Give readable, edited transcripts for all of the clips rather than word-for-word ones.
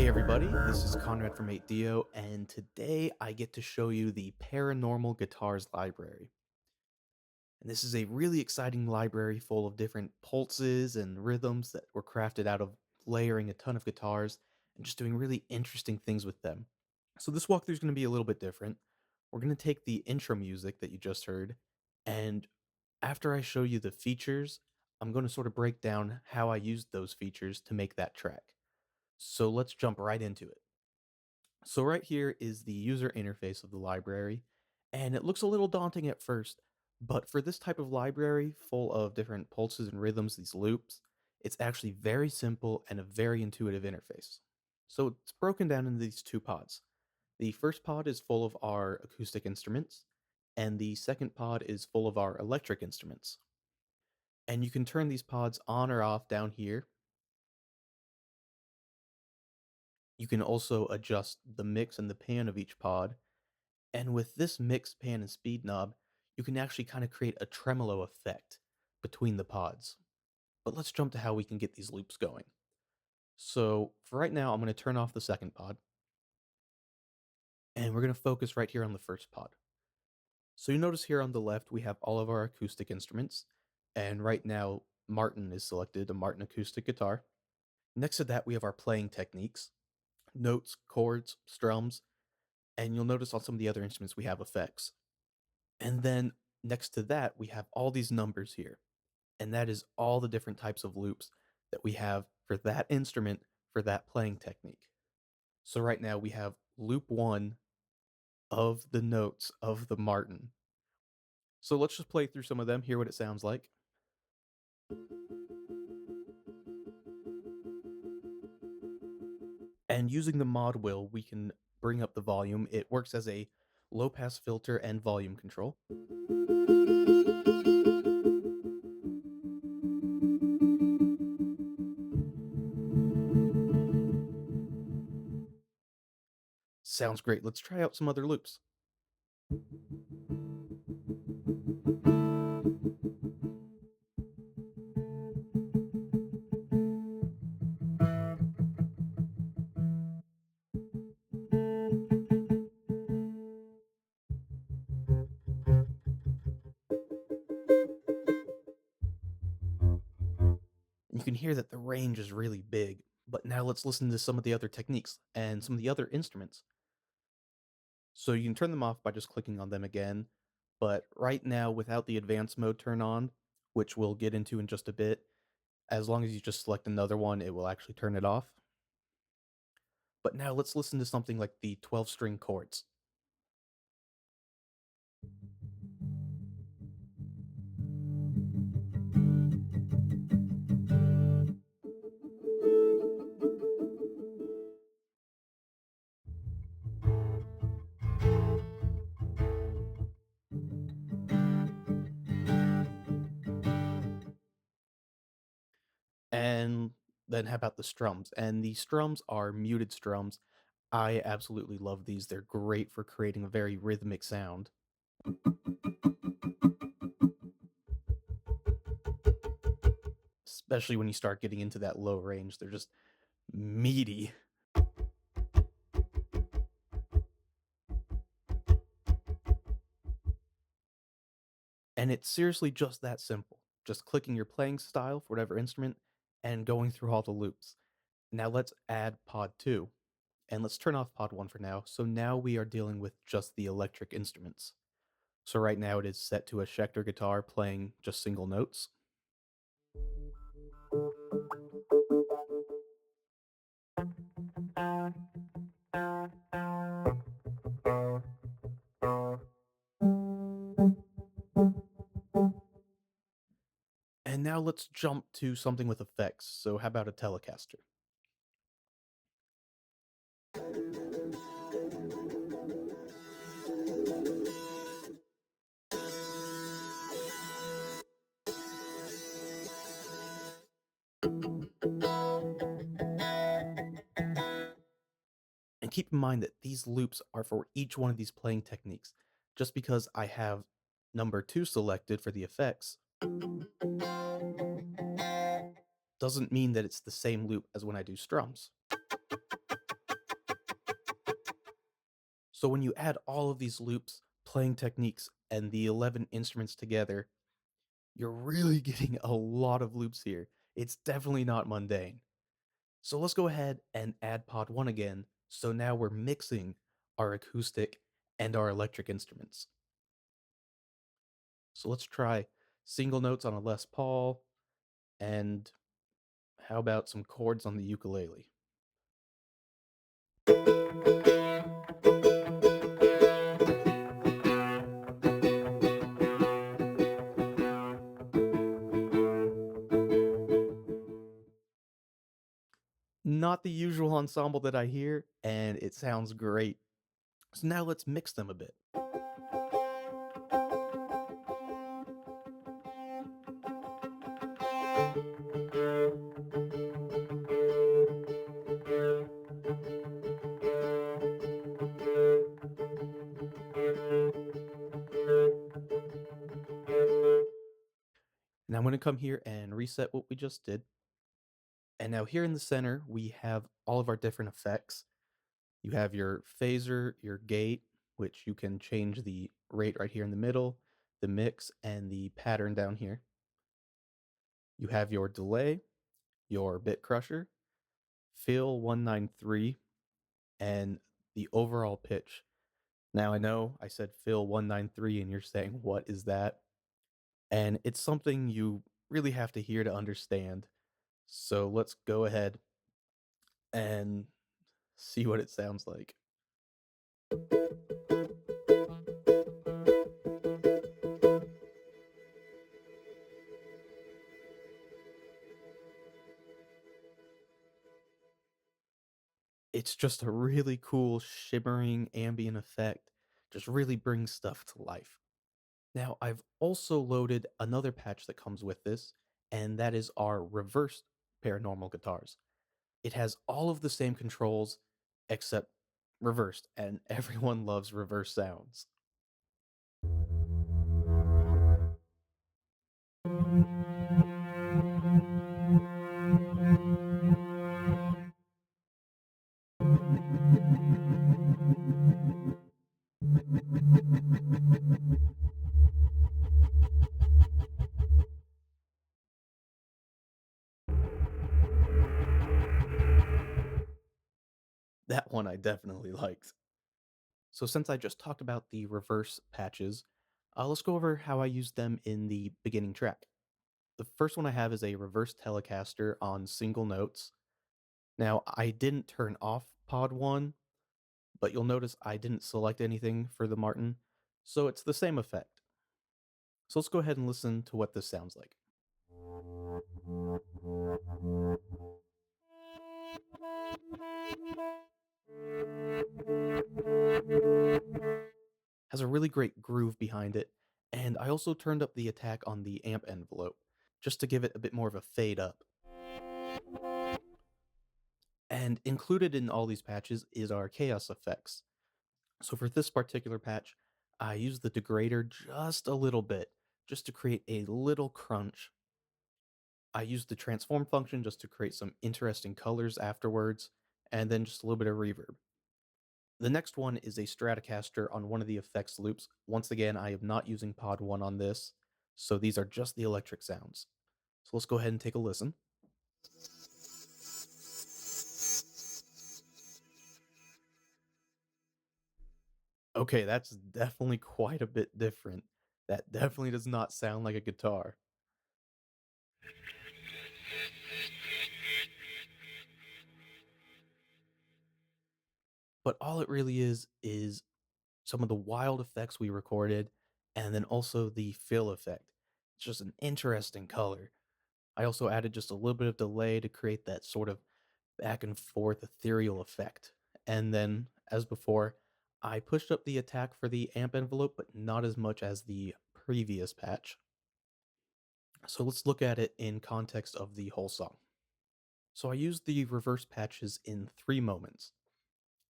Hey everybody, this is Conrad from 8Dio, and today I get to show you the Paranormal Guitars library. And this is a really exciting library full of different pulses and rhythms that were crafted out of layering a ton of guitars and just doing really interesting things with them. So this walkthrough is going to be a little bit different. We're going to take the intro music that you just heard, and after I show you the features, I'm going to sort of break down how I used those features to make that track. So let's jump right into it. So right here is the user interface of the library, and it looks a little daunting at first, but for this type of library full of different pulses and rhythms, these loops, it's actually very simple and a very intuitive interface. So it's broken down into these two pods. The first pod is full of our acoustic instruments, and the second pod is full of our electric instruments. And you can turn these pods on or off down here. You can also adjust the mix and the pan of each pod. And with this mix, pan, and speed knob, you can actually kind of create a tremolo effect between the pods. But let's jump to how we can get these loops going. So for right now, I'm going to turn off the second pod, and we're going to focus right here on the first pod. So you notice here on the left, we have all of our acoustic instruments, and right now, Martin is selected, a Martin acoustic guitar. Next to that, we have our playing techniques, notes, chords, strums, and you'll notice on some of the other instruments we have effects. And then next to that, we have all these numbers here. And that is all the different types of loops that we have for that instrument for that playing technique. So right now we have loop 1 of the notes of the Martin. So let's just play through some of them, hear what it sounds like. And using the mod wheel, we can bring up the volume. It works as a low pass filter and volume control. Sounds great. Let's try out some other loops. You can hear that the range is really big, but now let's listen to some of the other techniques and some of the other instruments. So you can turn them off by just clicking on them again, but right now without the advanced mode turned on, which we'll get into in just a bit, as long as you just select another one, it will actually turn it off. But now let's listen to something like the 12-string chords. And then how about the strums? And the strums are muted strums. I absolutely love these. They're great for creating a very rhythmic sound. Especially when you start getting into that low range. They're just meaty. And it's seriously just that simple. Just clicking your playing style for whatever instrument and going through all the loops. Now let's add pod 2. And let's turn off pod 1 for now. So now we are dealing with just the electric instruments. So right now it is set to a Schecter guitar playing just single notes. And now let's jump to something with effects. So how about a Telecaster? And keep in mind that these loops are for each one of these playing techniques. Just because I have number 2 selected for the effects doesn't mean that it's the same loop as when I do strums. So when you add all of these loops, playing techniques, and the 11 instruments together, you're really getting a lot of loops here. It's definitely not mundane. So let's go ahead and add pod 1 again. So now we're mixing our acoustic and our electric instruments. So let's try single notes on a Les Paul, and how about some chords on the ukulele? Not the usual ensemble that I hear, and it sounds great. So now let's mix them a bit. Now I'm going to come here and reset what we just did. And now here in the center, we have all of our different effects. You have your phaser, your gate, which you can change the rate right here in the middle, the mix, and the pattern down here. You have your delay, your bit crusher, fill 193, and the overall pitch. Now I know I said fill 193 and you're saying, what is that? And it's something you really have to hear to understand. So let's go ahead and see what it sounds like. It's just a really cool shimmering ambient effect. Just really brings stuff to life. Now, I've also loaded another patch that comes with this, and that is our reversed paranormal guitars. It has all of the same controls except reversed, and everyone loves reverse sounds. That one I definitely liked. So, since I just talked about the reverse patches, let's go over how I use them in the beginning track. The first one I have is a reverse Telecaster on single notes. Now, I didn't turn off Pod 1, but you'll notice I didn't select anything for the Martin, so it's the same effect. So let's go ahead and listen to what this sounds like. Has a really great groove behind it, and I also turned up the attack on the amp envelope just to give it a bit more of a fade up. And included in all these patches is our chaos effects. So for this particular patch, I use the degrader just a little bit, just to create a little crunch. I use the transform function just to create some interesting colors afterwards, and then just a little bit of reverb. The next one is a Stratocaster on one of the effects loops. Once again, I am not using Pod 1 on this, so these are just the electric sounds. So let's go ahead and take a listen. Okay, that's definitely quite a bit different. That definitely does not sound like a guitar. But all it really is some of the wild effects we recorded, and then also the fill effect. It's just an interesting color. I also added just a little bit of delay to create that sort of back and forth ethereal effect. And then, as before, I pushed up the attack for the amp envelope, but not as much as the previous patch. So let's look at it in context of the whole song. So I used the reverse patches in 3 moments,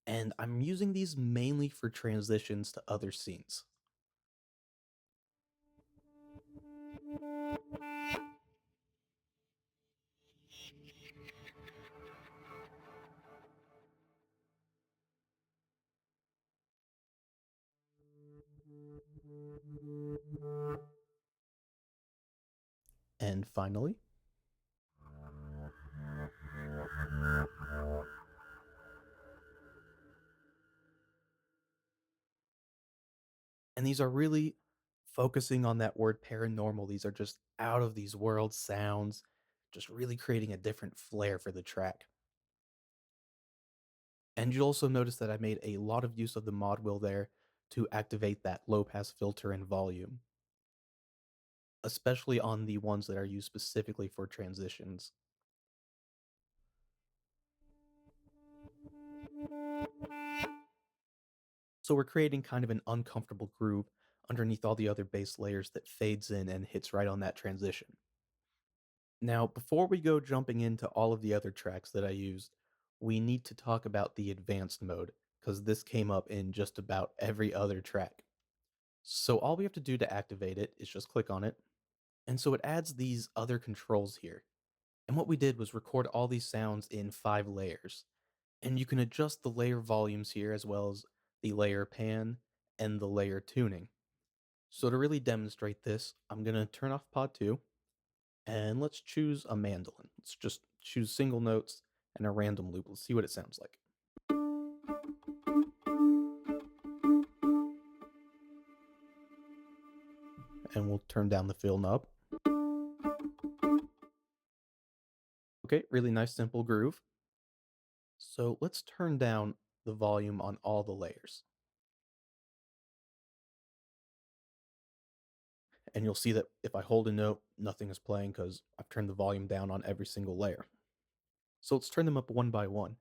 and I'm using these mainly for transitions to other scenes. And finally, and these are really focusing on that word paranormal. These are just out of these world sounds, just really creating a different flair for the track. And you'll also notice that I made a lot of use of the mod wheel there to activate that low pass filter and volume, especially on the ones that are used specifically for transitions. So we're creating kind of an uncomfortable groove underneath all the other bass layers that fades in and hits right on that transition. Now, before we go jumping into all of the other tracks that I used, we need to talk about the advanced mode because this came up in just about every other track. So all we have to do to activate it is just click on it. And so it adds these other controls here. And what we did was record all these sounds in 5 layers. And you can adjust the layer volumes here as well as the layer pan and the layer tuning. So to really demonstrate this, I'm going to turn off pod 2 and let's choose a mandolin. Let's just choose single notes and a random loop. Let's see what it sounds like. And we'll turn down the fill knob. Okay, really nice simple groove. So let's turn down the volume on all the layers. And you'll see that if I hold a note, nothing is playing because I've turned the volume down on every single layer. So let's turn them up one by one.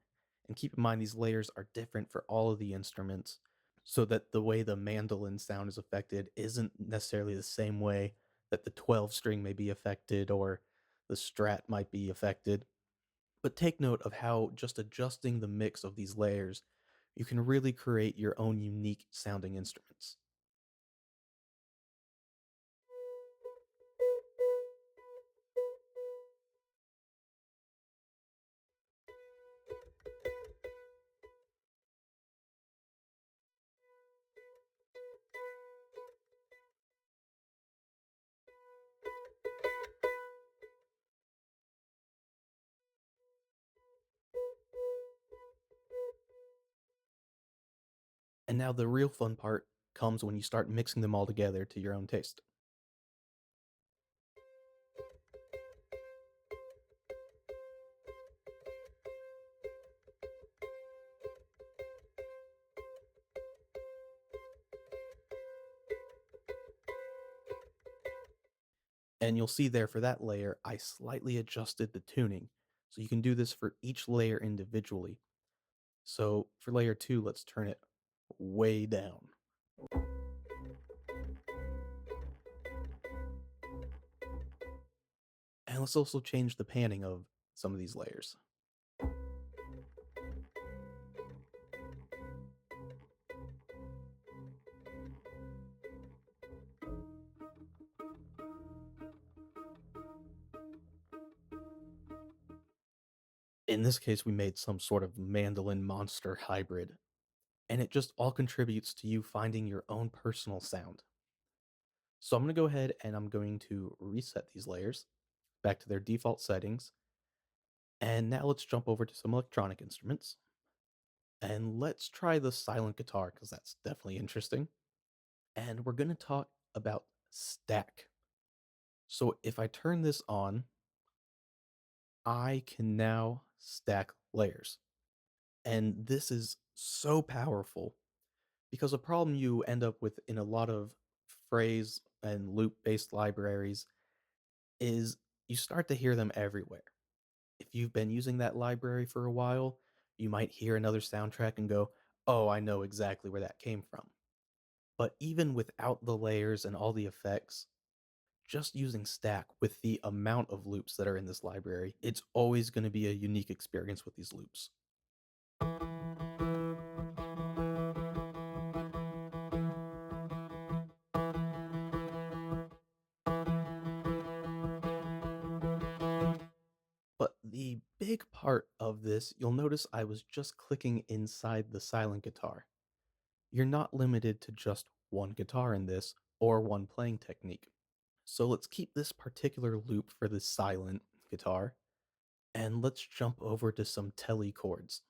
And keep in mind these layers are different for all of the instruments so that the way the mandolin sound is affected isn't necessarily the same way that the 12 string may be affected or the strat might be affected. But take note of how just adjusting the mix of these layers, you can really create your own unique sounding instruments. And now the real fun part comes when you start mixing them all together to your own taste. And you'll see there for that layer, I slightly adjusted the tuning. So you can do this for each layer individually. So for layer 2, let's turn it way down. And let's also change the panning of some of these layers. In this case, we made some sort of mandolin monster hybrid, and it just all contributes to you finding your own personal sound. So I'm going to go ahead and I'm going to reset these layers back to their default settings. And now let's jump over to some electronic instruments. And let's try the silent guitar because that's definitely interesting. And we're going to talk about stack. So if I turn this on, I can now stack layers. And this is so powerful because a problem you end up with in a lot of phrase and loop based libraries is you start to hear them everywhere. If you've been using that library for a while, you might hear another soundtrack and go, oh, I know exactly where that came from. But even without the layers and all the effects, just using stack with the amount of loops that are in this library, it's always going to be a unique experience with these loops. But the big part of this, you'll notice I was just clicking inside the silent guitar. You're not limited to just one guitar in this or one playing technique. So let's keep this particular loop for the silent guitar, and let's jump over to some Tele Chords.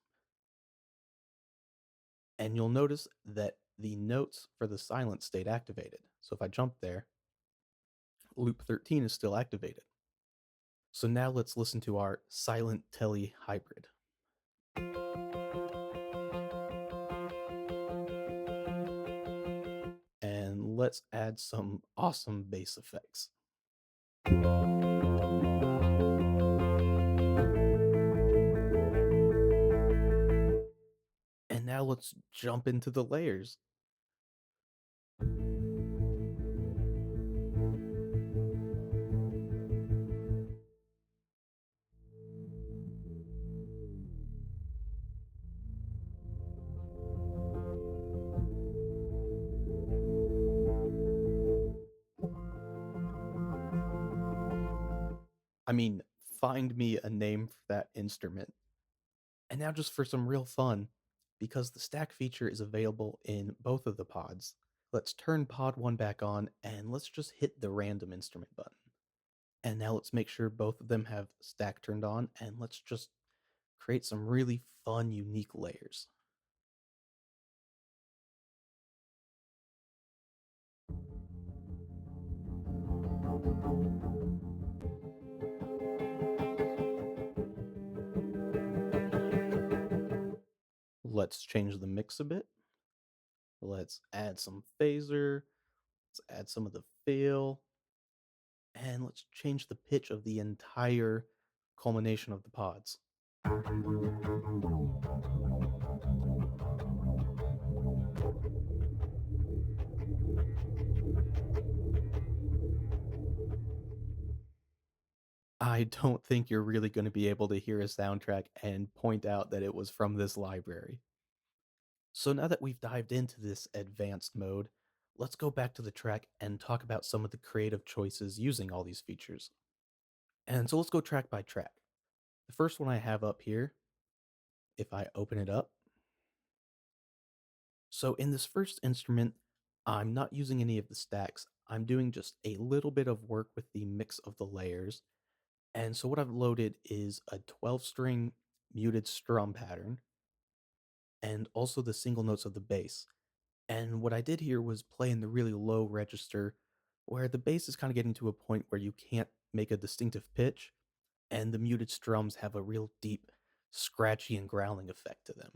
And you'll notice that the notes for the silent stayed activated. So if I jump there, loop 13 is still activated. So now let's listen to our silent Tele hybrid. And let's add some awesome bass effects. And now let's jump into the layers. I mean, find me a name for that instrument. And now, just for some real fun, because the stack feature is available in both of the pods, let's turn pod 1 back on and let's just hit the random instrument button. And now let's make sure both of them have stack turned on, and let's just create some really fun, unique layers. Let's change the mix a bit. Let's add some phaser. Let's add some of the fill. And let's change the pitch of the entire culmination of the pods. I don't think you're really going to be able to hear a soundtrack and point out that it was from this library. So now that we've dived into this advanced mode, let's go back to the track and talk about some of the creative choices using all these features. And so let's go track by track. The first one I have up here, if I open it up. So in this first instrument, I'm not using any of the stacks. I'm doing just a little bit of work with the mix of the layers. And so what I've loaded is a 12 string muted strum pattern and also the single notes of the bass. And what I did here was play in the really low register where the bass is kind of getting to a point where you can't make a distinctive pitch, and the muted strums have a real deep, scratchy, and growling effect to them.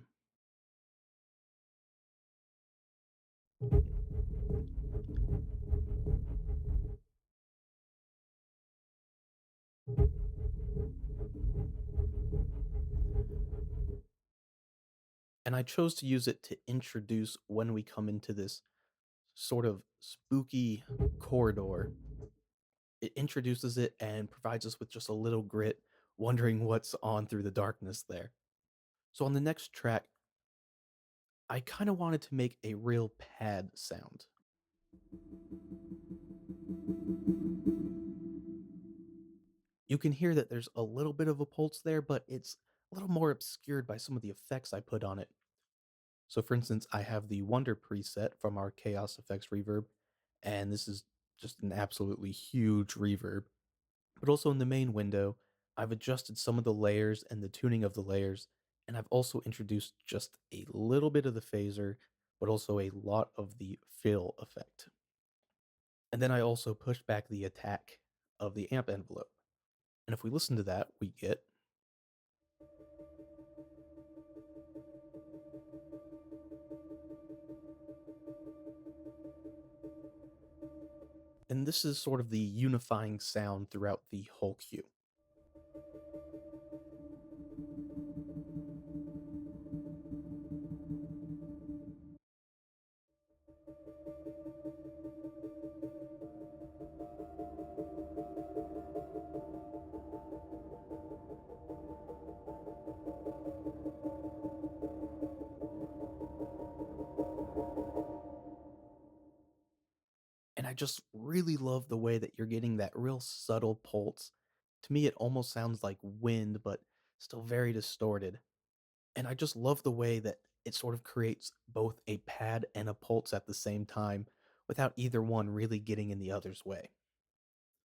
And I chose to use it to introduce when we come into this sort of spooky corridor. It introduces it and provides us with just a little grit, wondering what's on through the darkness there. So on the next track, I kind of wanted to make a real pad sound. You can hear that there's a little bit of a pulse there, but it's a little more obscured by some of the effects I put on it. So, for instance, I have the Wonder preset from our Chaos Effects reverb, and this is just an absolutely huge reverb. But also in the main window, I've adjusted some of the layers and the tuning of the layers, and I've also introduced just a little bit of the phaser, but also a lot of the fill effect. And then I also pushed back the attack of the amp envelope. And if we listen to that, we get. And this is sort of the unifying sound throughout the whole cue. And I just really love the way that you're getting that real subtle pulse. To me, it almost sounds like wind, but still very distorted. And I just love the way that it sort of creates both a pad and a pulse at the same time, without either one really getting in the other's way.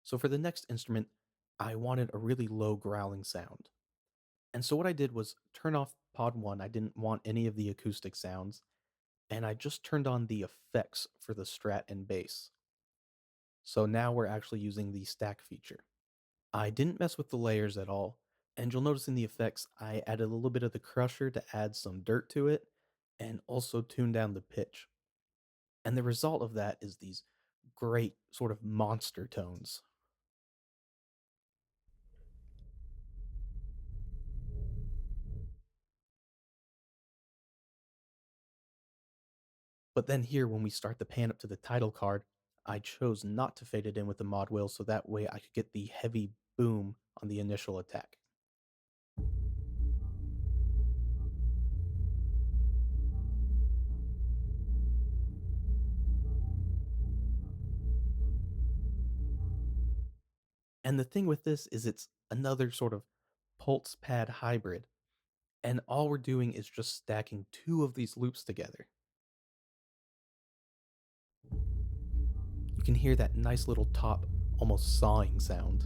So for the next instrument, I wanted a really low growling sound. And so what I did was turn off pod 1. I didn't want any of the acoustic sounds, and I just turned on the effects for the strat and bass. So now we're actually using the stack feature. I didn't mess with the layers at all, and you'll notice in the effects I added a little bit of the crusher to add some dirt to it and also tune down the pitch. And the result of that is these great sort of monster tones. But then here, when we start the pan up to the title card, I chose not to fade it in with the mod wheel so that way I could get the heavy boom on the initial attack. And the thing with this is it's another sort of pulse pad hybrid, and all we're doing is just stacking two of these loops together. You can hear that nice little top, almost sawing sound.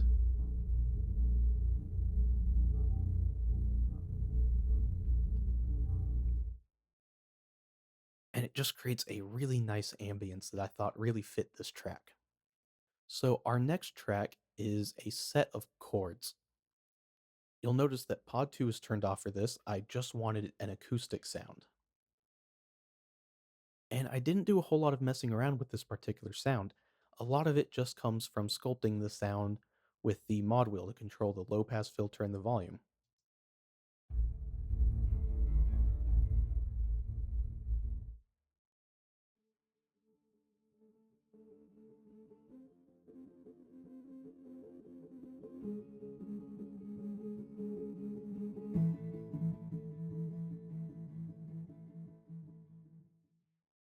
And it just creates a really nice ambience that I thought really fit this track. So, our next track is a set of chords. You'll notice that Pod 2 is turned off for this. I just wanted an acoustic sound. And I didn't do a whole lot of messing around with this particular sound. A lot of it just comes from sculpting the sound with the mod wheel to control the low pass filter and the volume.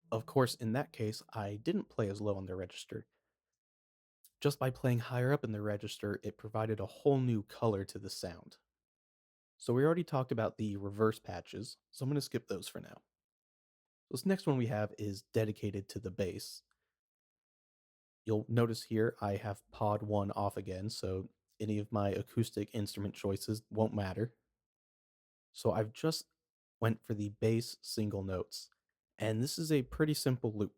Of course, in that case, I didn't play as low on the register. Just by playing higher up in the register, it provided a whole new color to the sound. So we already talked about the reverse patches, so I'm going to skip those for now. This next one we have is dedicated to the bass. You'll notice here I have pod 1 off again, so any of my acoustic instrument choices won't matter. So I've just went for the bass single notes, and this is a pretty simple loop.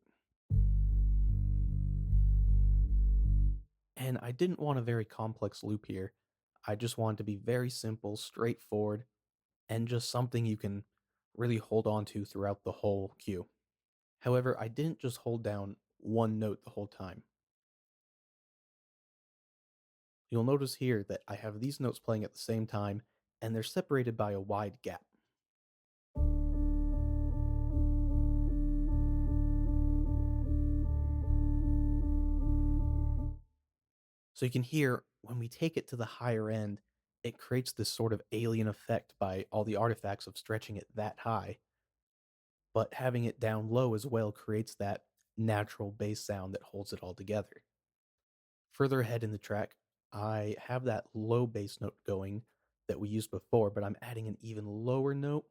And I didn't want a very complex loop here. I just wanted to be very simple, straightforward, and just something you can really hold on to throughout the whole cue. However, I didn't just hold down one note the whole time. You'll notice here that I have these notes playing at the same time, and they're separated by a wide gap. So you can hear when we take it to the higher end, it creates this sort of alien effect by all the artifacts of stretching it that high, but having it down low as well creates that natural bass sound that holds it all together. Further ahead in the track, I have that low bass note going that we used before, but I'm adding an even lower note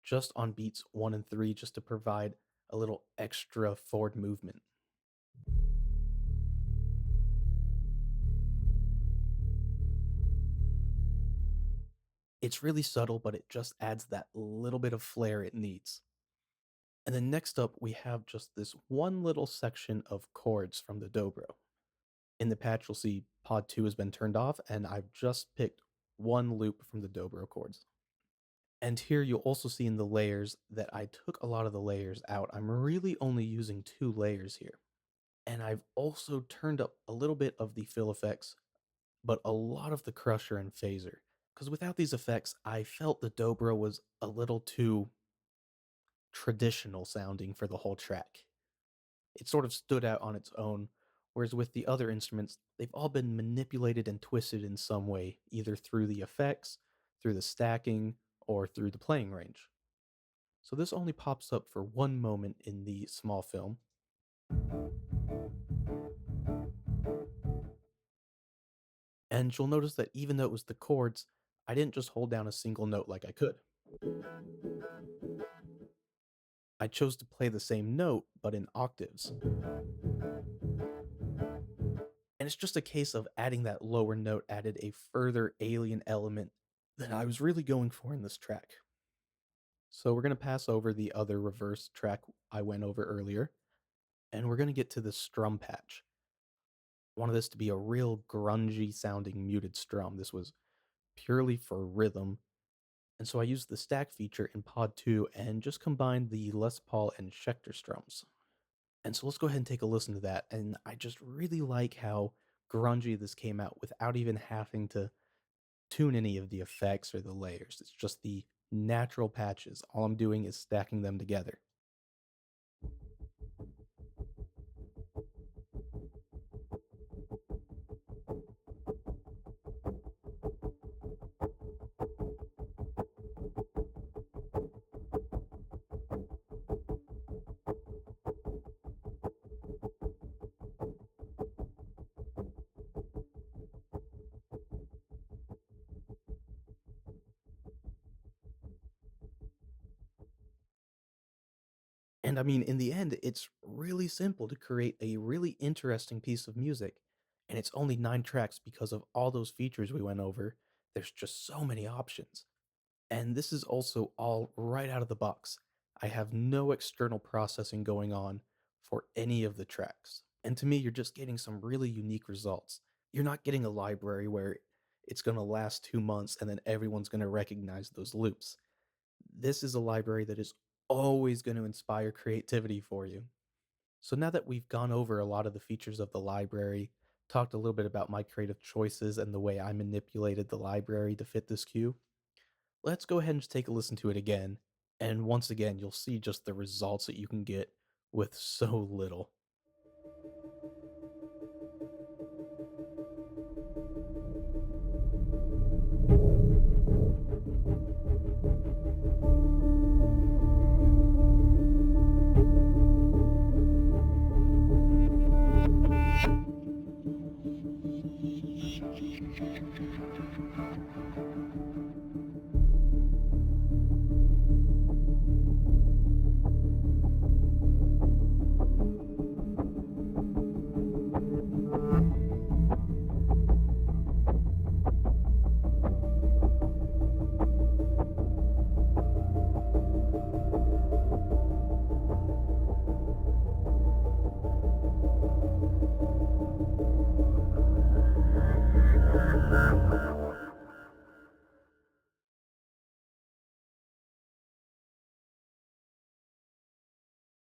just on beats 1 and 3 just to provide a little extra forward movement. It's really subtle, but it just adds that little bit of flair it needs. And then next up, we have just this one little section of chords from the Dobro. In the patch, you'll see Pod 2 has been turned off, and I've just picked one loop from the Dobro chords. And here you'll also see in the layers that I took a lot of the layers out. I'm really only using two layers here. And I've also turned up a little bit of the fill effects, but a lot of the crusher and phaser. Because without these effects, I felt the dobro was a little too traditional sounding for the whole track. It sort of stood out on its own, whereas with the other instruments, they've all been manipulated and twisted in some way, either through the effects, through the stacking, or through the playing range. So this only pops up for one moment in the small film, and you'll notice that even though it was the chords, I didn't just hold down a single note like I could. I chose to play the same note, but in octaves. And it's just a case of adding that lower note added a further alien element that I was really going for in this track. So we're going to pass over the other reverse track I went over earlier, and we're going to get to the Strum Patch. I wanted this to be a real grungy sounding muted strum. This was purely for rhythm, and so I used the stack feature in Pod 2 and just combined the Les Paul and Schecter strums. And so let's go ahead and take a listen to that. And I just really like how grungy this came out without even having to tune any of the effects or the layers. It's just the natural patches. All I'm doing is stacking them together. And I mean, in the end, it's really simple to create a really interesting piece of music. And it's only 9 tracks because of all those features we went over. There's just so many options. And this is also all right out of the box. I have no external processing going on for any of the tracks. And to me, you're just getting some really unique results. You're not getting a library where it's going to last 2 months and then everyone's going to recognize those loops. This is a library that is always going to inspire creativity for you. So now that we've gone over a lot of the features of the library, talked a little bit about my creative choices and the way I manipulated the library to fit this cue, let's go ahead and just take a listen to it again. And once again, you'll see just the results that you can get with so little.